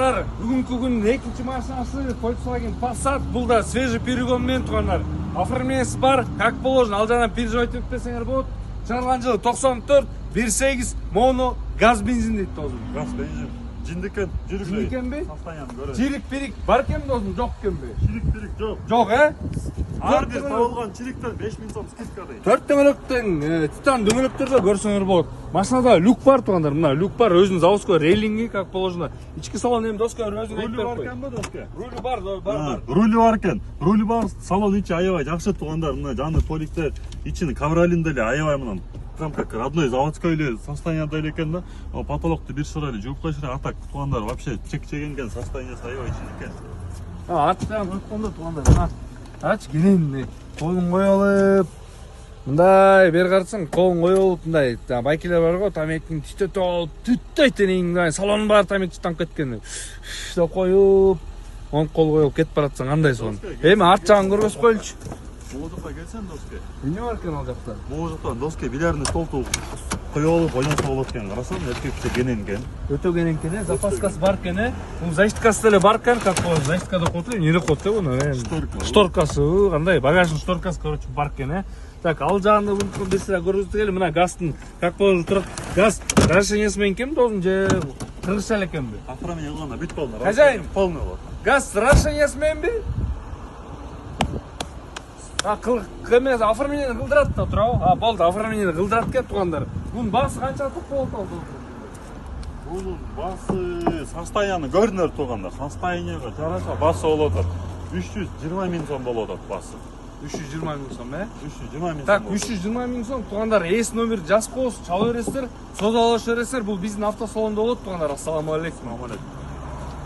туугандар, бүгүнкү күндүн экинчи машинасы Volkswagen Passat. Бул да свежий перегон менен туугандар. Оформлениясы бар, как положено. Ал жагынан переживать этпесеңер болот. Чыгарган жылы 94, 1.8 моно газ бензин дейт досум. Газ бензин. Жиндикен, жүрүк. Жиндикенби? Состоянием көрөт. Чирик перик бар экен досум, жок экенби? Чирик перик жок. Жок, Ар бир табылган чириктер 5000 сом скидка дейт. 4 дөңгөлөктөн титан дөңгөлөктөрдө көрсөңөр болот. Машинада люк бар туугандар, мына люк бар, өзүнүн заводской рейлинги, как положено. Ички салон эми доска өзүң Рулю бар экенби доска? Рулю бар, бар. Рулю бар экен. Рулю бар, салон ичи аябай жакшы туугандар. Мына жаны поликтер ичини ковролинде эле аябай мындан. Прям как родной заводской эле состояниеда эле экен да. Потолокту бир шыра эле жууп койшура, а так туугандар вообще чек-чегенген состояниясы аябай ичинде экен. Аттан өткөндө туугандар, ач келин колун кое алып, мындай бери карасаң колун кое алып мындай байкелер бар го, тамекини түтөтүп алып, түттөйт эне салонун баары тамек түтанып кеткен. Деп коюп, оң кол коюп кетип баратсаң кандай сонун. Эми арт жагын көргөзүп коелучу. Могу жакка келсең доске. Эмне бар экен ал жакта? Могу жактан доске билерни столту коюп алып ойносо болот экен. Карасаң, эркекче кененген. Өтө кененкен, запаскасы бар экен, бул защиткасы деле бар экен, как болот, защиткада коет эле, нере коет буну. Шторкасы, кандай, багаждын шторкасы, короче, бар экен. Так, ал жагында бүгүнкү бир сыра көрсөтөк эле, мына газдын, как болот турат, газ расширениясы менен кем должен же кыргызча эле экенби? Оформление кылганда бүт полный. Хозяин, полный болот. газ расширениясы мененби? Кемес оформление кылдырат да турабы? Болду, оформление кылдырат экен туугандар. Бунун баасы канчалык болот ал? Бунун баасы состояние көрүнөр туугандар. Состояниега жараша баасы болот. 320 миң сом болот баасы. 320 миң сом, 320 миң сом. Так, 320 миң сом туугандар, эс номер жазып коесуз, чала бересиздер, соза ала бересиздер. Бул биздин автосалондо болот туугандар. Ассаламу алейкум.